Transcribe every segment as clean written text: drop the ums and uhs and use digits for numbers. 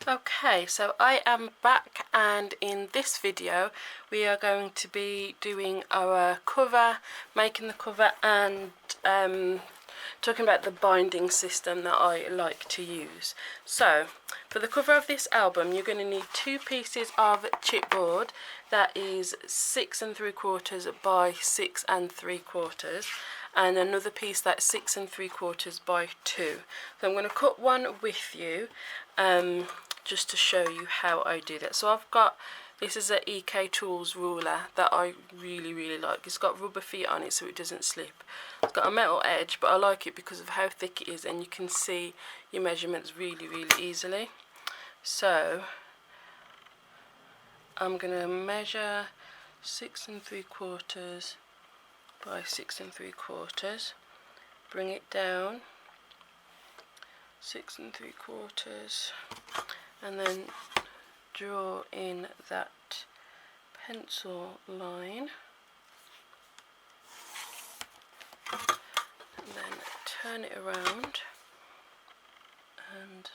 Okay, so I am back, and in this video we are going to be doing our cover, making the cover, and talking about the binding system that I like to use. So for the cover of this album you're going to need 2 pieces of chipboard that is 6 3/4 by 6 3/4, and another piece that's 6 3/4 by 2. So I'm going to cut one with you just to show you how I do that. So I've got, this is an EK Tools ruler that I really like. It's got rubber feet on it so it doesn't slip. It's got a metal edge, but I like it because of how thick it is, and you can see your measurements really easily. So I'm going to measure 6 3/4 by 6 3/4, bring it down 6 3/4, and then draw in that pencil line, and then turn it around and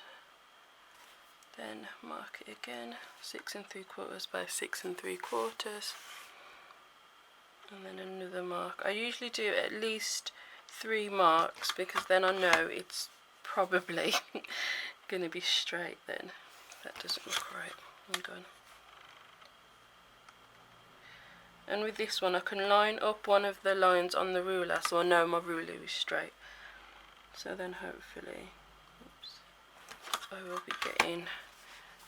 then mark it again 6 3/4 by 6 3/4, and then another mark. I usually do at least 3 marks because then I know it's probably going to be straight. Then that doesn't look right. I'm going. And with this one I can line up one of the lines on the ruler so I know my ruler is straight. So then hopefully, I will be getting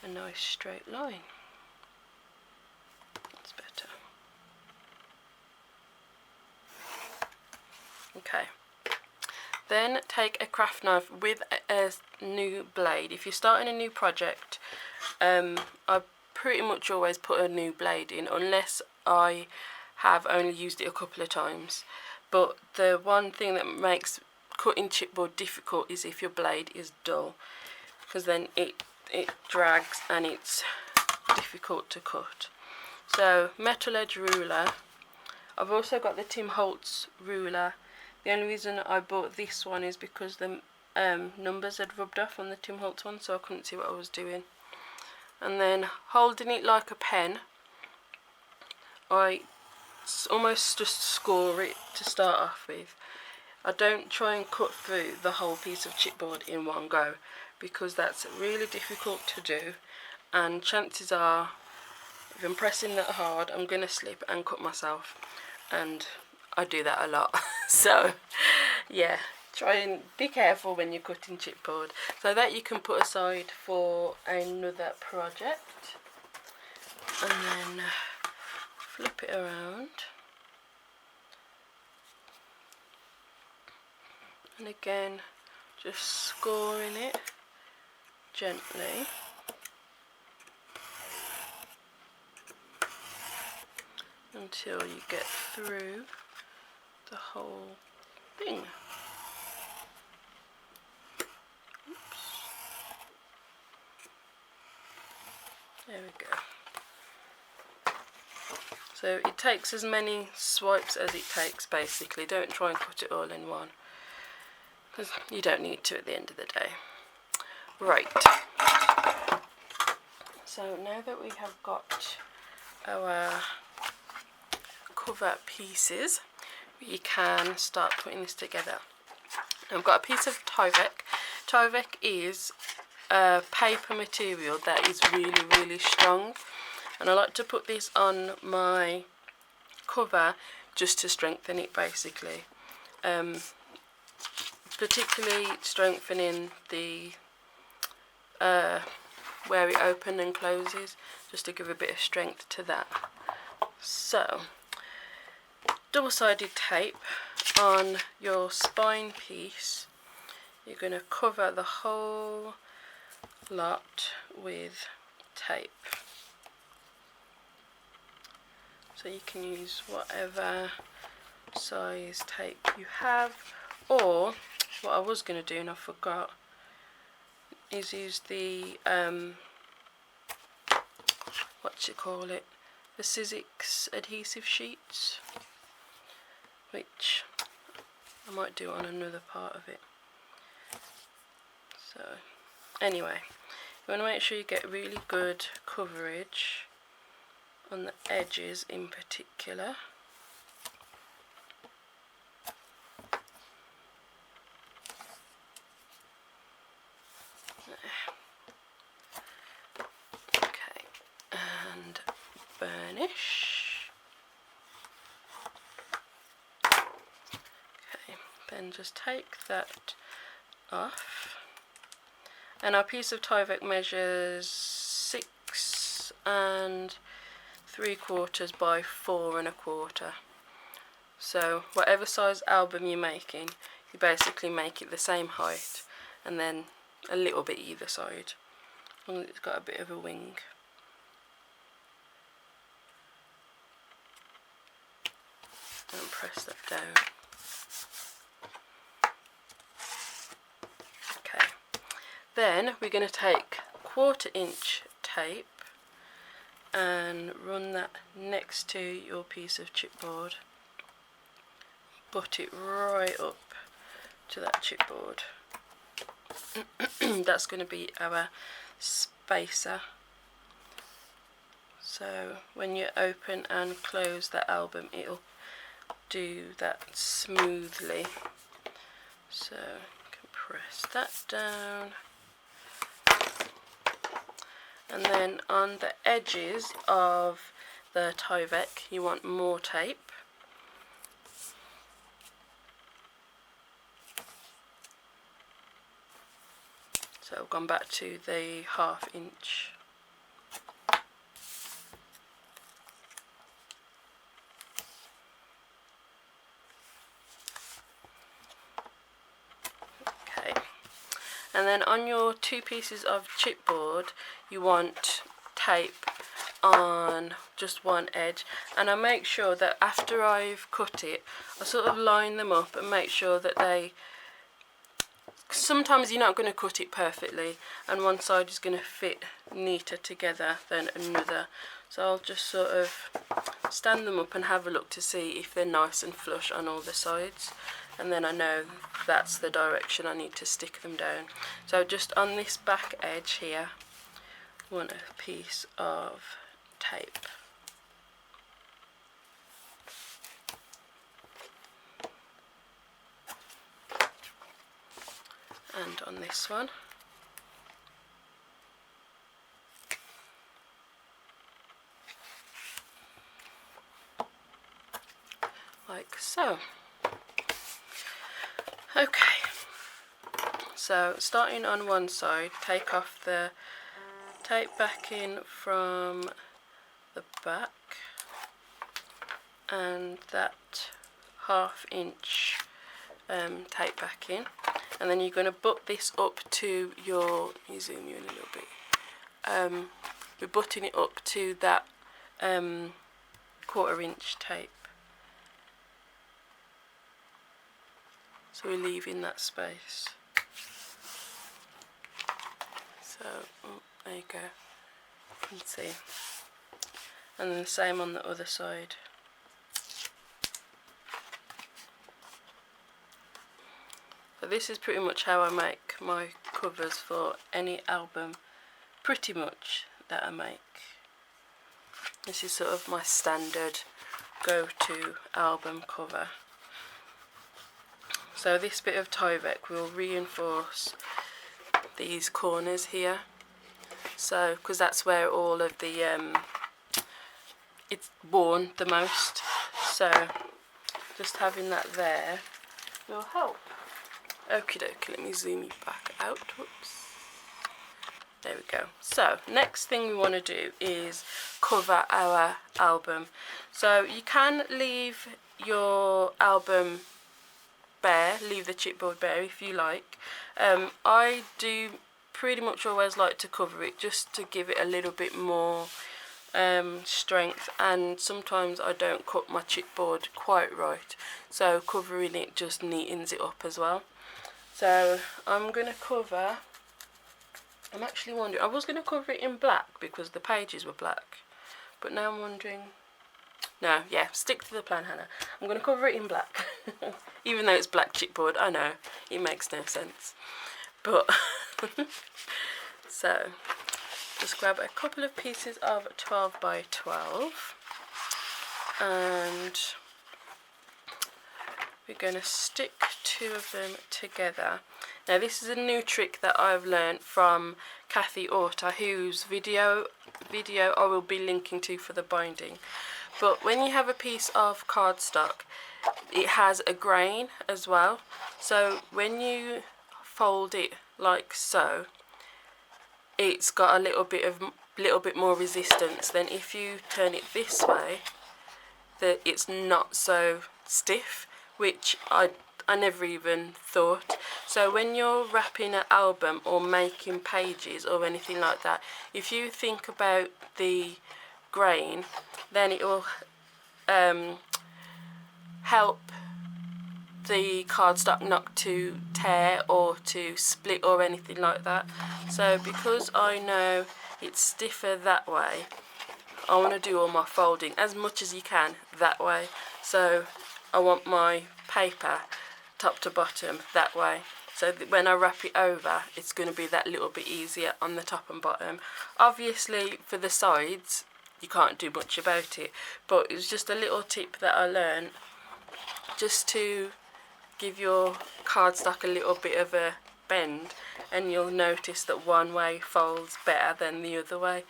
a nice straight line. That's better. Okay. Then take a craft knife with a new blade. If you're starting a new project, I pretty much always put a new blade in unless I have only used it a couple of times. But the one thing that makes cutting chipboard difficult is if your blade is dull, because then it drags and it's difficult to cut. So metal edge ruler. I've also got the Tim Holtz ruler. The only reason I bought this one is because the numbers had rubbed off on the Tim Holtz one, so I couldn't see what I was doing. And then holding it like a pen, I almost just score it to start off with. I don't try and cut through the whole piece of chipboard in one go because that's really difficult to do, and chances are if I'm pressing that hard I'm going to slip and cut myself, and I do that a lot. So yeah, try and be careful when you're cutting chipboard. So that you can put aside for another project, and then flip it around, and again just scoring it gently until you get through the whole thing. Oops. There we go. So it takes as many swipes as it takes basically. Don't try and cut it all in one because you don't need to at the end of the day. Right. So now that we have got our cover pieces, we can start putting this together. I've got a piece of Tyvek. Tyvek is a paper material that is really strong, and I like to put this on my cover just to strengthen it basically. Particularly strengthening the where it opens and closes, just to give a bit of strength to that. So double-sided tape on your spine piece. You're going to cover the whole lot with tape. So you can use whatever size tape you have, or what I was going to do and I forgot is use the the Sizzix adhesive sheets, which I might do on another part of it. So anyway, You want to make sure you get really good coverage on the edges in particular. Okay, and burnish. Okay, then just take that off. And our piece of Tyvek measures 6 3/4 by 4 1/4. So whatever size album you're making, you basically make it the same height and then a little bit either side. And it's got a bit of a wing. And press that down. Okay. Then we're going to take 1/4 inch tape and run that next to your piece of chipboard. Butt it right up to that chipboard. That's going to be our spacer. So when you open and close the album, it'll do that smoothly. So you can press that down. And then on the edges of the Tyvek, you want more tape. So I've gone back to the 1/2 inch. Okay. And then on your 2 pieces of chipboard, you want tape on just one edge, and I make sure that after I've cut it, I sort of line them up and make sure that they, sometimes you're not going to cut it perfectly and one side is going to fit neater together than another, so I'll just sort of stand them up and have a look to see if they're nice and flush on all the sides, and then I know that's the direction I need to stick them down. So just on this back edge here, I want a piece of tape. And on this one. Like so. Okay. So starting on one side, take off the tape backing from the back and that 1/2 inch tape backing, and then you're going to butt this up to your, let me zoom you in a little bit, we're butting it up to that 1/4 inch tape, so we're leaving that space. So there you go, you can see, and then the same on the other side. So this is pretty much how I make my covers for any album, pretty much, that I make. This is sort of my standard go-to album cover. So this bit of Tyvek will reinforce these corners here, so because that's where all of the it's worn the most, so just having that there will help. Okie dokie, let me zoom you back out. Whoops. There we go. So next thing we want to do is cover our album. So you can leave your album bare, leave the chipboard bare if you like. I do pretty much always like to cover it just to give it a little bit more strength, and sometimes I don't cut my chipboard quite right, so covering it just neatens it up as well. So I'm going to cover, I'm actually wondering, I was going to cover it in black because the pages were black, but now I'm wondering, no, yeah, stick to the plan, Hannah. I'm going to cover it in black, even though it's black chipboard. I know, it makes no sense, but So just grab a couple of pieces of 12 by 12 and we're going to stick 2 of them together. Now this is a new trick that I've learned from Kathy Orta, whose video I will be linking to for the binding. But when you have a piece of cardstock, it has a grain as well. So when you fold it like so, it's got a little bit more resistance than if you turn it this way, that it's not so stiff, which I never even thought. So when you're wrapping an album or making pages or anything like that, if you think about the grain, then it will help the cardstock not to tear or to split or anything like that. So because I know it's stiffer that way, I want to do all my folding as much as you can that way. So I want my paper top to bottom that way, so that when I wrap it over, it's going to be that little bit easier on the top and bottom. Obviously for the sides you can't do much about it, but it's just a little tip that I learned, just to give your cardstock a little bit of a bend, and you'll notice that one way folds better than the other way.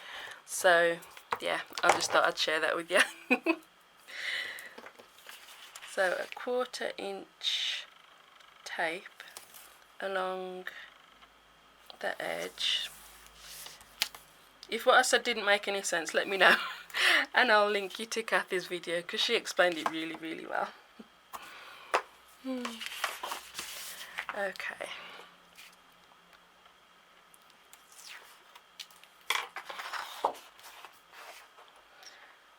So yeah, I just thought I'd share that with you. So a 1/4 inch tape along the edge. If what I said didn't make any sense, let me know and I'll link you to Kathy's video because she explained it really, really well. Okay.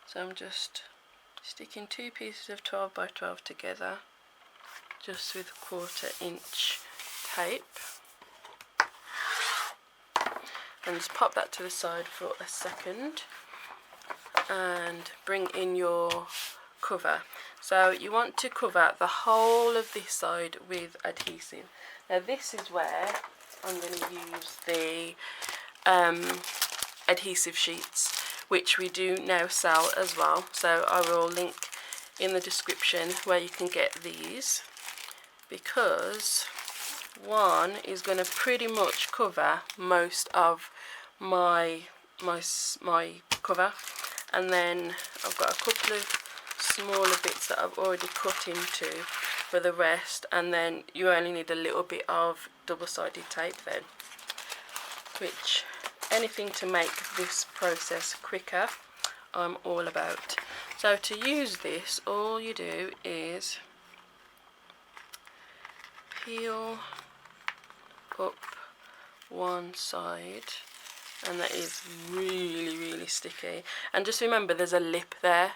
So I'm just sticking 2 pieces of 12 by 12 together, just with 1/4 inch tape, and just pop that to the side for a second and bring in your cover. So you want to cover the whole of this side with adhesive. Now this is where I'm going to use the adhesive sheets, which we do now sell as well. So I will link in the description where you can get these, because one is going to pretty much cover most of my cover, and then I've got a couple of smaller bits that I've already cut into for the rest, and then you only need a little bit of double-sided tape then, which anything to make this process quicker I'm all about. So to use this, all you do is peel up one side, and that is really, really sticky. And just remember there's a lip there,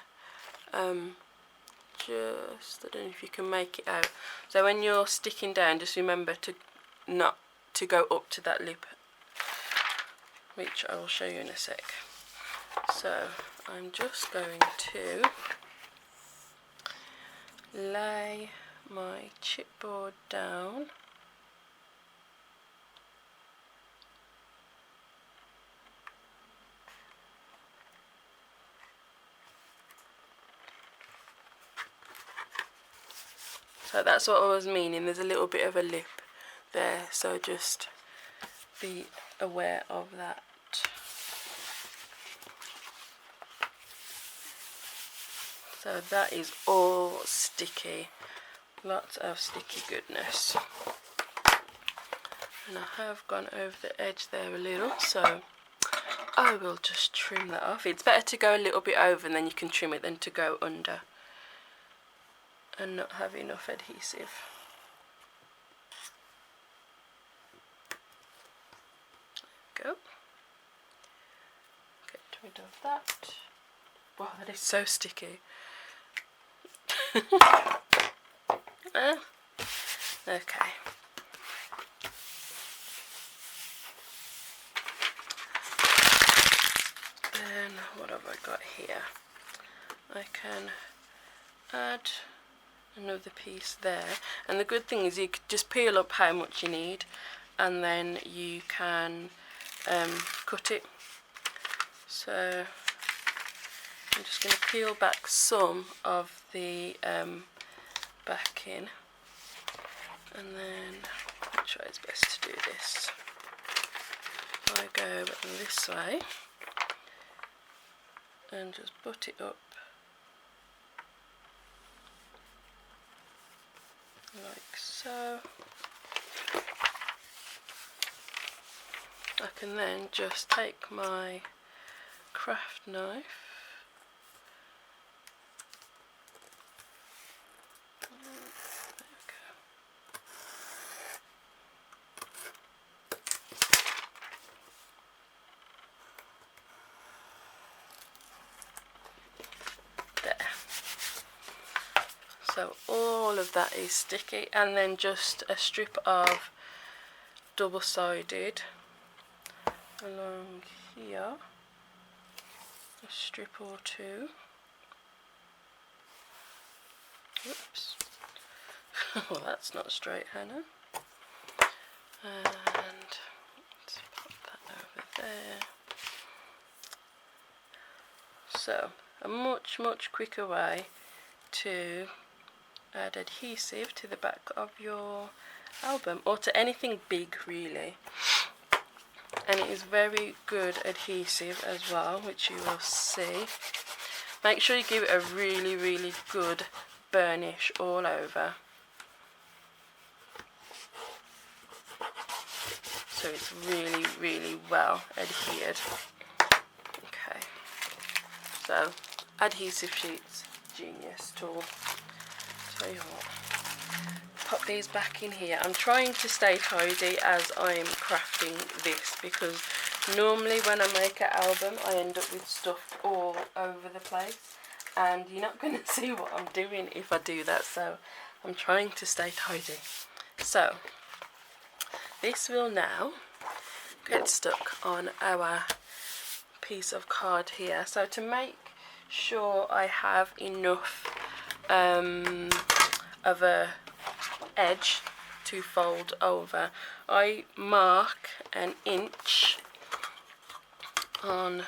just, I don't know if you can make it out. So when you're sticking down, just remember to not to go up to that lip, which I will show you in a sec. So I'm just going to lay my chipboard down, so that's what I was meaning, there's a little bit of a lip there, so just be aware of that. So that is all sticky, lots of sticky goodness. And I have gone over the edge there a little, so I will just trim that off. It's better to go a little bit over and then you can trim it than to go under and not have enough adhesive. Go. Get rid of that. Wow, that is so sticky. Okay. Then what have I got here? I can add another piece there, and the good thing is you could just peel up how much you need, and then you can cut it. So I'm just going to peel back some of the backing, and then I'll try it's best to do this. I go this way and just butt it up like so. I can then just take my craft knife there. So all of that is sticky, and then just a strip of double-sided along here, a strip or two. Oops. Well, that's not straight, Hannah. And let's pop that over there. So a much quicker way to add adhesive to the back of your album, or to anything big really. And it is very good adhesive as well, which you will see. Make sure you give it a really good burnish all over, so it's really well adhered. Okay, so adhesive sheets, genius tool. Tell you what, pop these back in here. I'm trying to stay tidy as I'm crafting this, because normally when I make an album I end up with stuff all over the place, and you're not going to see what I'm doing if I do that, so I'm trying to stay tidy. So this will now get stuck on our piece of card here. So to make sure I have enough of a edge to fold over, I mark an inch on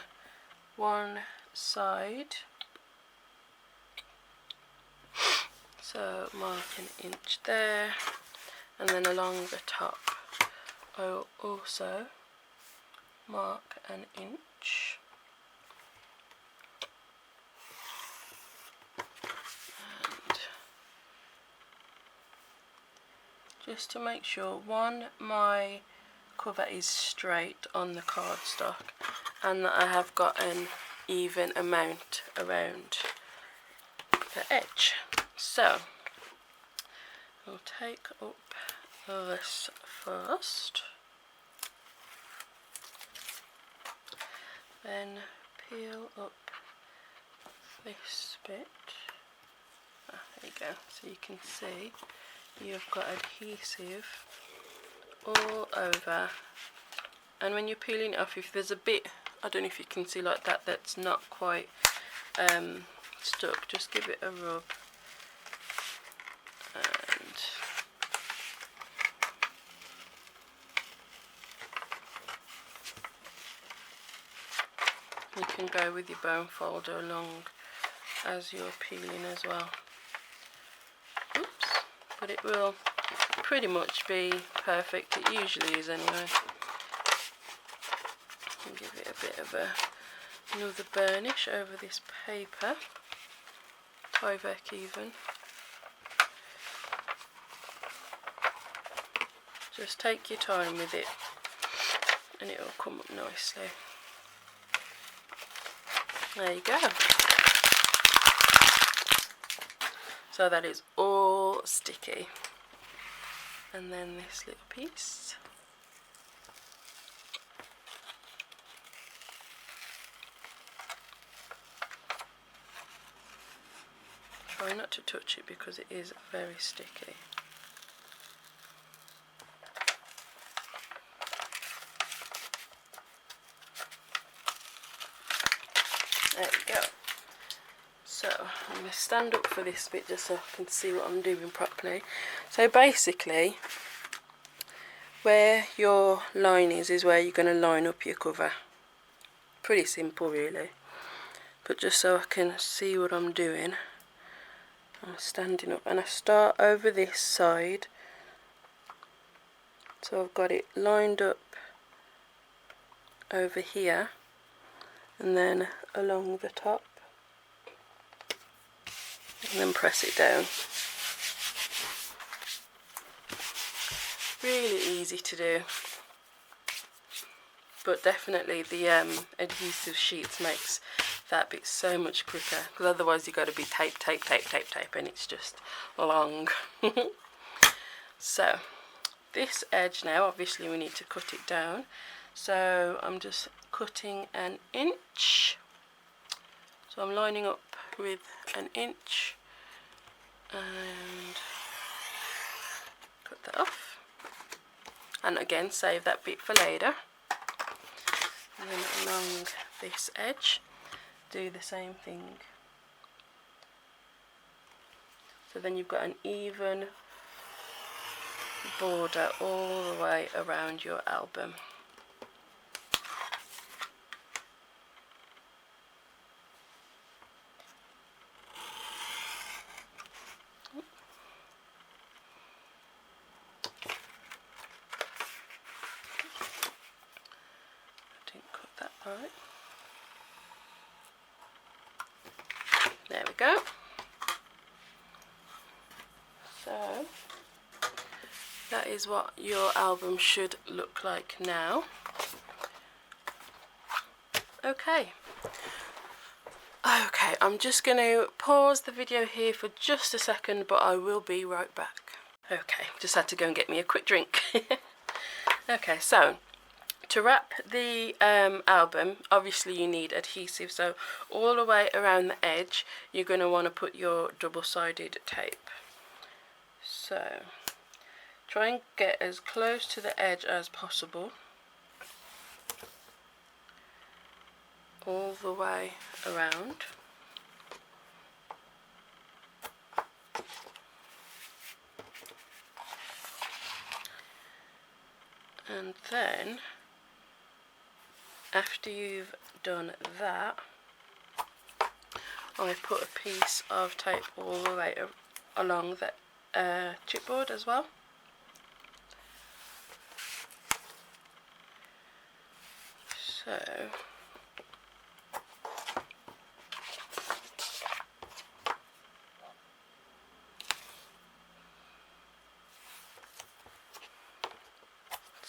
one side. So mark an inch there, and then along the top I will also mark an inch. And just to make sure, one, my cover is straight on the cardstock, and that I have got an even amount around the edge. So we'll take up this first, then peel up this bit. There you go, so you can see you've got adhesive all over. And when you're peeling it off, if there's a bit, I don't know if you can see like that, that's not quite stuck, just give it a rub. And you can go with your bone folder along as you're peeling as well. Oops, but it will pretty much be perfect. It usually is anyway. And give it a bit of another burnish over this paper, Tyvek even. Just take your time with it and it will come up nicely. There you go. So that is all sticky. And then this little piece. Try not to touch it because it is very sticky. There we go. So I'm going to stand up for this bit just so I can see what I'm doing properly. So basically where your line is where you're going to line up your cover. Pretty simple really, but just so I can see what I'm doing, I'm standing up and I start over this side, so I've got it lined up over here and then along the top, and then press it down. Really easy to do, but definitely the adhesive sheets makes that bit so much quicker, because otherwise you've got to be tape, and it's just long. So this edge now, obviously we need to cut it down, so I'm just cutting 1 inch. So I'm lining up with 1 inch and cut that off. And again, save that bit for later. And then along this edge, do the same thing. So then you've got an even border all the way around your album. Right. There we go. So that is what your album should look like now. Okay, I'm just going to pause the video here for just a second, but I will be right back. Okay, just had to go and get me a quick drink. Okay, so to wrap the album, obviously you need adhesive, so all the way around the edge you're going to want to put your double-sided tape. So try and get as close to the edge as possible, all the way around. And then after you've done that, I put a piece of tape all the way along the chipboard as well.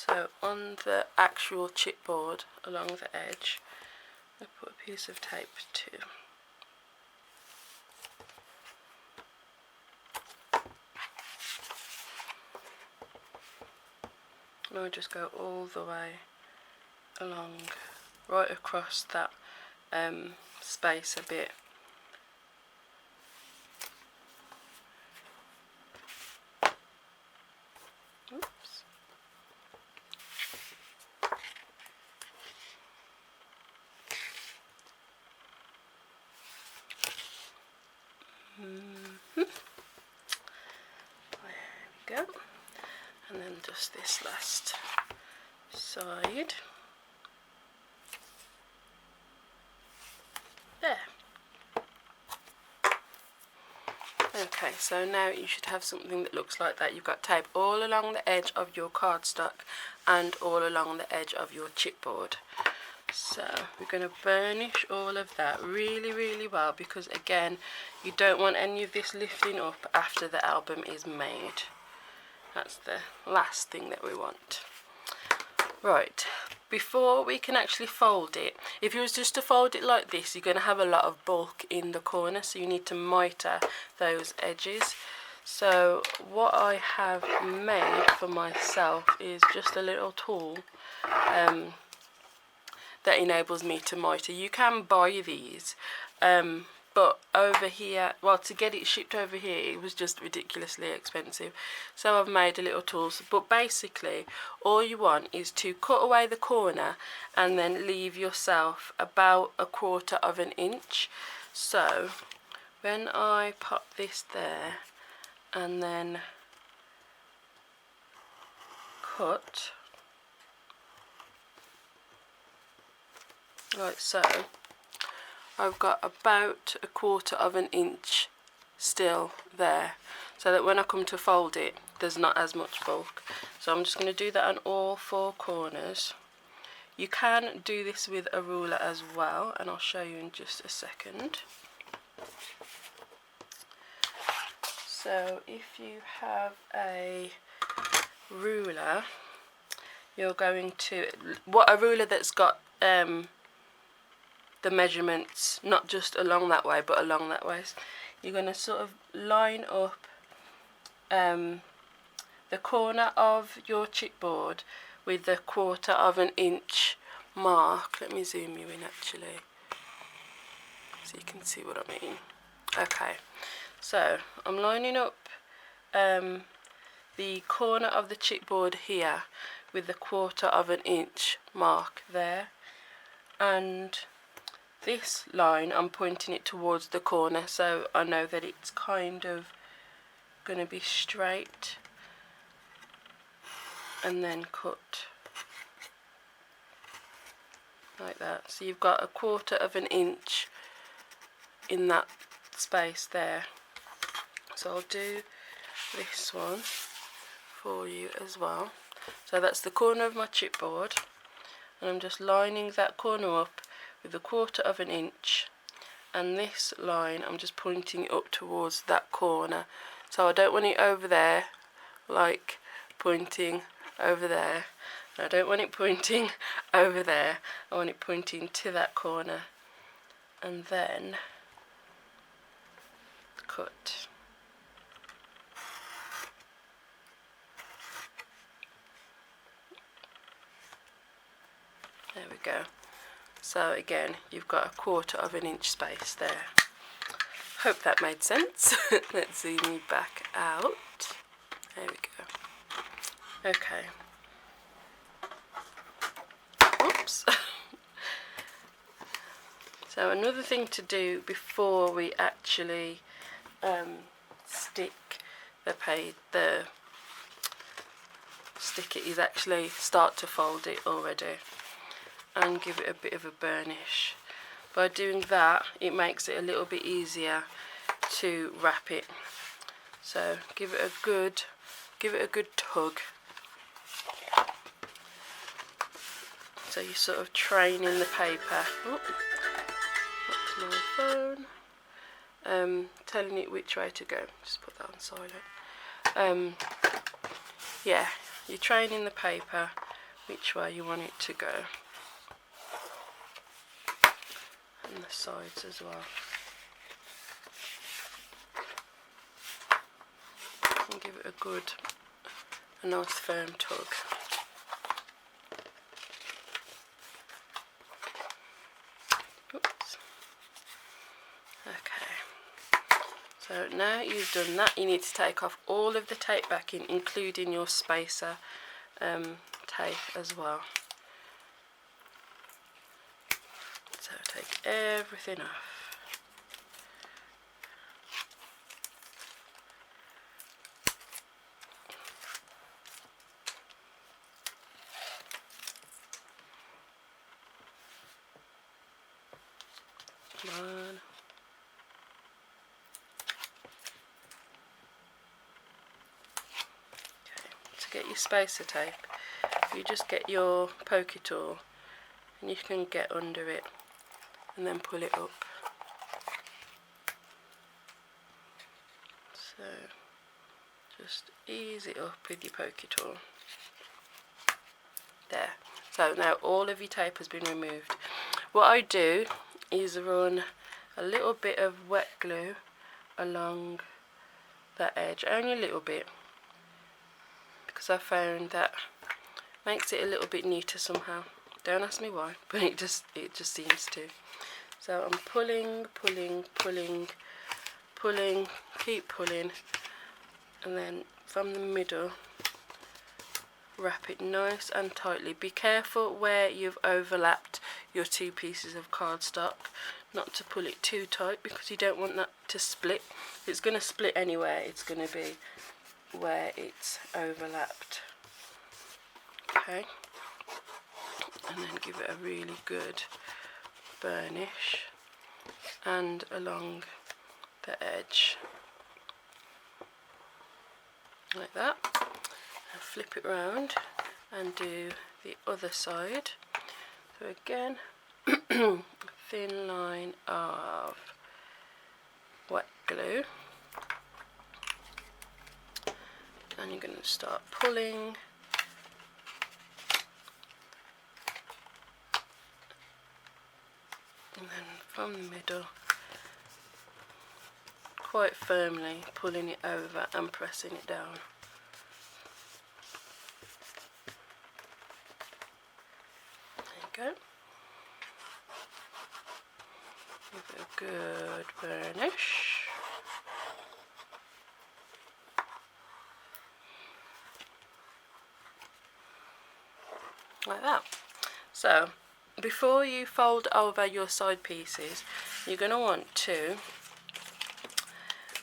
So on the actual chipboard along the edge, I put a piece of tape too. And I'll just go all the way along, right across that space a bit. Oops. There we go. And then just this last side. There. Okay, so now you should have something that looks like that. You've got tape all along the edge of your cardstock and all along the edge of your chipboard. So we're going to burnish all of that really well, because again, you don't want any of this lifting up after the album is made. That's the last thing that we want. Right, before we can actually fold it, if you was just to fold it like this, you're going to have a lot of bulk in the corner, so you need to miter those edges. So what I have made for myself is just a little tool that enables me to miter. You can buy these, but over here, well, to get it shipped over here, it was just ridiculously expensive. So I've made a little tool, but basically all you want is to cut away the corner and then leave yourself about 1/4 of an inch. So when I pop this there and then cut like so. I've got about 1/4 of an inch still there, so that when I come to fold it, there's not as much bulk. So I'm just going to do that on all 4 corners. You can do this with a ruler as well, and I'll show you in just a second. So if you have a ruler, you're going to, a ruler that's got the measurements not just along that way but along that way. You're going to sort of line up the corner of your chipboard with the 1/4 of an inch mark. Let me zoom you in actually so you can see what I mean. Okay, so I'm lining up the corner of the chipboard here with the 1/4 of an inch mark there, and this line I'm pointing it towards the corner so I know that it's kind of going to be straight, and then cut like that. So you've got 1/4 of an inch in that space there. So I'll do this one for you as well. So that's the corner of my chipboard, and I'm just lining that corner up with 1/4 of an inch, and this line I'm just pointing up towards that corner. So I don't want it over there like pointing over there, and I don't want it pointing over there. I want it pointing to that corner, and then cut. There we go. So again, you've got 1/4 of an inch space there. Hope that made sense. Let's zoom you back out. There we go. Okay. Oops. So another thing to do before we actually stick stick it is actually start to fold it already and give it a bit of a burnish. By doing that, it makes it a little bit easier to wrap it. So give it a good tug. So you sort of train in the paper. Oh, that's my phone. Telling it which way to go. Just put that on silent. Yeah, you train in the paper which way you want it to go. And the sides as well. And give it a nice firm tug. Oops. Okay. So now you've done that, you need to take off all of the tape backing, including your spacer tape as well. So take everything off. Come on. Okay, to get your spacer tape, you just get your pokey tool and you can get under it and then pull it up. So just ease it up with your pokey tool. There. So now all of your tape has been removed. What I do is run a little bit of wet glue along that edge, only a little bit, because I found that makes it a little bit neater somehow. Don't ask me why, but it just seems to. So I'm pulling, keep pulling, and then from the middle wrap it nice and tightly. Be careful where you've overlapped your 2 pieces of cardstock, not to pull it too tight, because you don't want that to split. It's going to split anyway, it's going to be where it's overlapped. Okay, and then give it a really good burnish and along the edge like that, and flip it round and do the other side. So again, thin line of wet glue, and you're going to start pulling and then from the middle quite firmly pulling it over and pressing it down. There you go. Give it a good burnish. Like that. So before you fold over your side pieces, you're going to want to,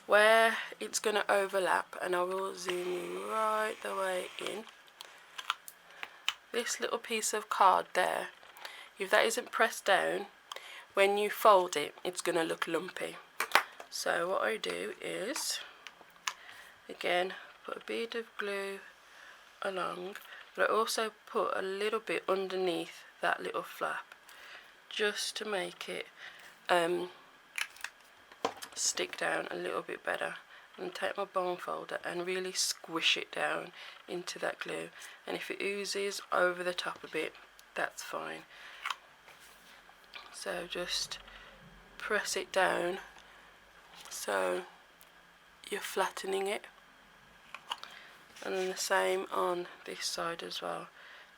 where it's going to overlap, and I will zoom you right the way in, this little piece of card there, if that isn't pressed down, when you fold it, it's going to look lumpy. So what I do is, again, put a bead of glue along, but I also put a little bit underneath that little flap just to make it stick down a little bit better. And take my bone folder and really squish it down into that glue, and if it oozes over the top a bit, that's fine. So just press it down so you're flattening it, and then the same on this side as well.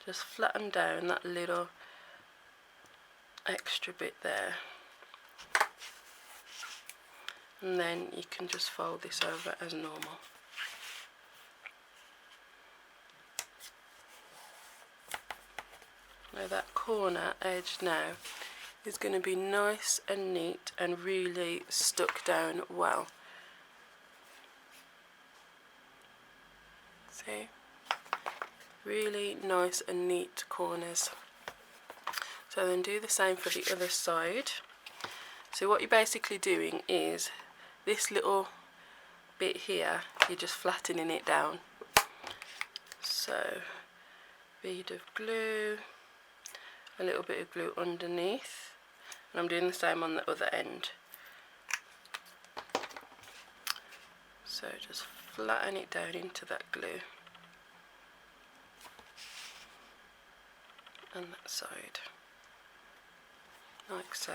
Just flatten down that little extra bit there, and then you can just fold this over as normal. Now that corner edge now is going to be nice and neat and really stuck down well. See? Really nice and neat corners. So then do the same for the other side. So what you're basically doing is this little bit here, you're just flattening it down. So bead of glue, a little bit of glue underneath, and I'm doing the same on the other end. So just flatten it down into that glue, and that side, like so,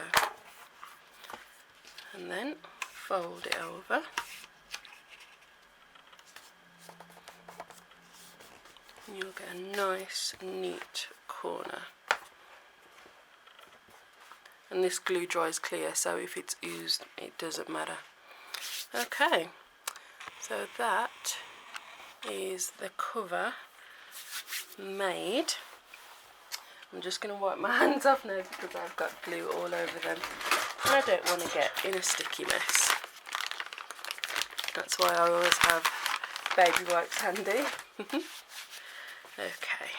and then fold it over. And you'll get a nice neat corner. And this glue dries clear, so if it's oozed, it doesn't matter. Okay, so that is the cover made. I'm just going to wipe my hands off now because I've got glue all over them, and I don't want to get in a sticky mess. That's why I always have baby wipes handy. Okay,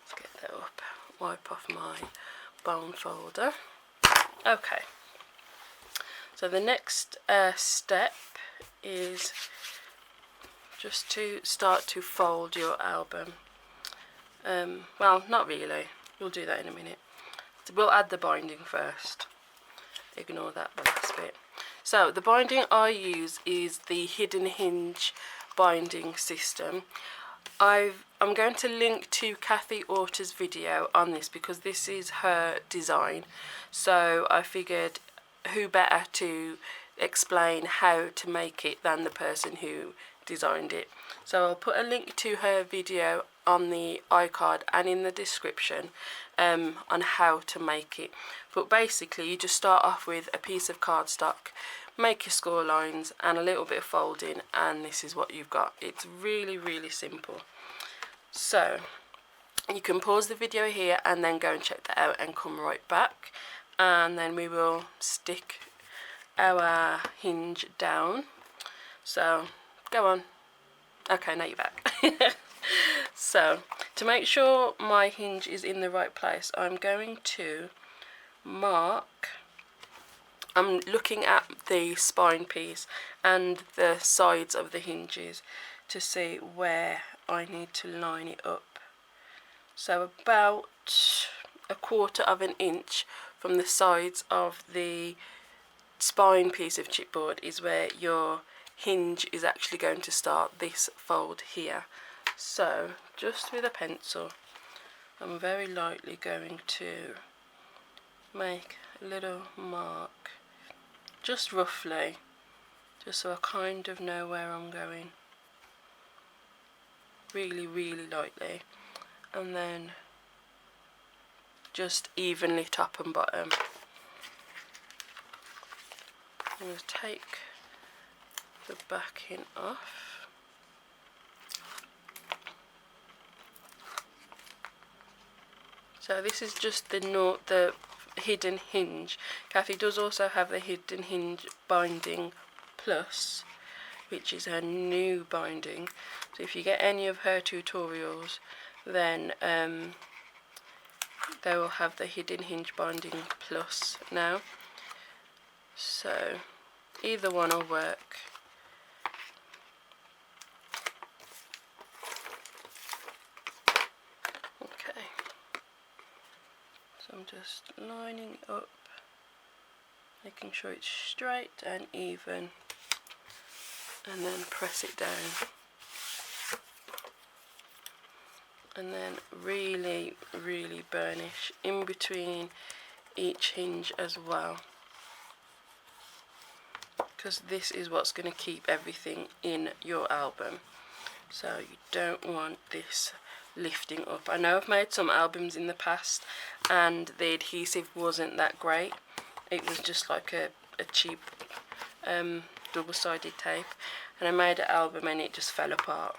let's get that up, wipe off my bone folder. Okay, so the next step is just to start to fold your album. Well, not really, we'll do that in a minute. So we'll add the binding first, ignore that last bit. So the binding I use is the Hidden Hinge binding system. I'm going to link to Kathy Orter's video on this because this is her design, so I figured who better to explain how to make it than the person who designed it. So I'll put a link to her video on the iCard and in the description on how to make it. But basically you just start off with a piece of cardstock, make your score lines and a little bit of folding, and this is what you've got. It's really, really simple. So you can pause the video here and then go and check that out and come right back, and then we will stick our hinge down. So go on. Okay, now you're back. So to make sure my hinge is in the right place, I'm going to mark, I'm looking at the spine piece and the sides of the hinges to see where I need to line it up. So about 1/4 of an inch from the sides of the spine piece of chipboard is where your hinge is actually going to start, this fold here. So just with a pencil, I'm very lightly going to make a little mark, just roughly, just so I kind of know where I'm going, really lightly, and then just evenly top and bottom. I'm going to take the backing off. So this is just the hidden hinge. Kathy does also have the hidden hinge binding plus, which is her new binding. So if you get any of her tutorials, then they will have the hidden hinge binding plus now. So either one will work. Okay, so I'm just lining up, making sure it's straight and even, and then press it down, and then really burnish in between each hinge as well, because this is what's going to keep everything in your album. So you don't want this lifting up. I know I've made some albums in the past and the adhesive wasn't that great. It was just like a cheap double-sided tape, and I made an album and it just fell apart.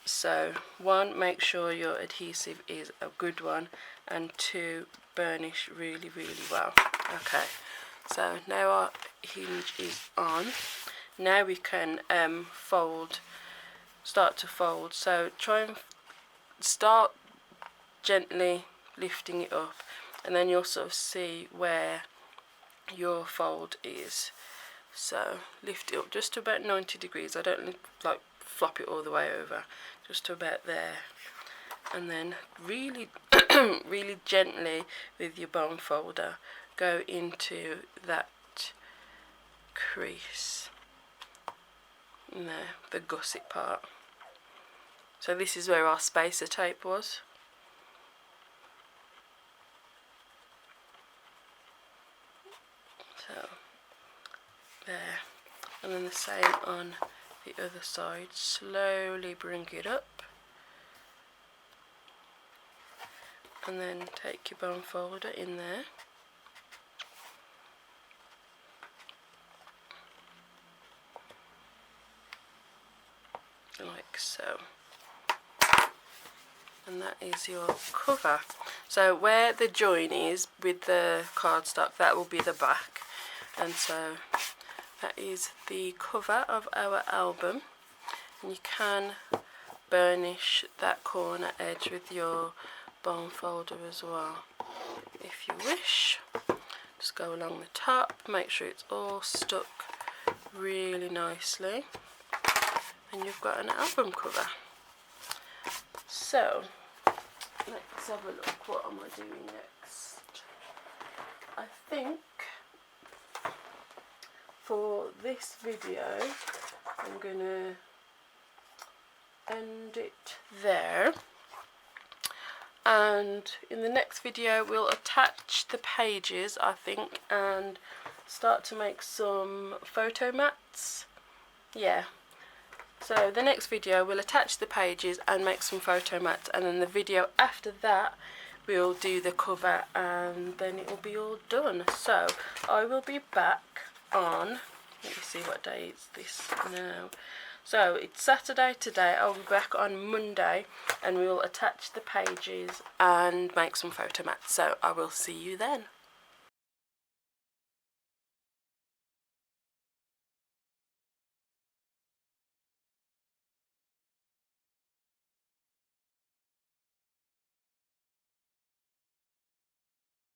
So one, make sure your adhesive is a good one, and two, burnish really well. Okay, so now our hinge is on. Now we can start to fold. So try and start gently lifting it up, and then you'll sort of see where your fold is. So lift it up just to about 90 degrees. I don't like flop it all the way over, just to about there, and then really really gently with your bone folder go into that crease in there, the gusset part. So this is where our spacer tape was. So there, and then the same on the other side. Slowly bring it up, and then take your bone folder in there. Like so. And that is your cover. So where the join is with the cardstock, that will be the back. And so that is the cover of our album. And you can burnish that corner edge with your bone folder as well if you wish. Just go along the top, make sure it's all stuck really nicely, and you've got an album cover. So let's have a look. What am I doing next? I think for this video I'm gonna end it there, and in the next video we'll attach the pages, I think, and start to make some photo mats. Yeah, so the next video we'll attach the pages and make some photo mats, and then the video after that we'll do the cover, and then it will be all done. So I will be back on, let me see what day is this now. So it's Saturday today. I'll be back on Monday and we will attach the pages and make some photo mats. So I will see you then.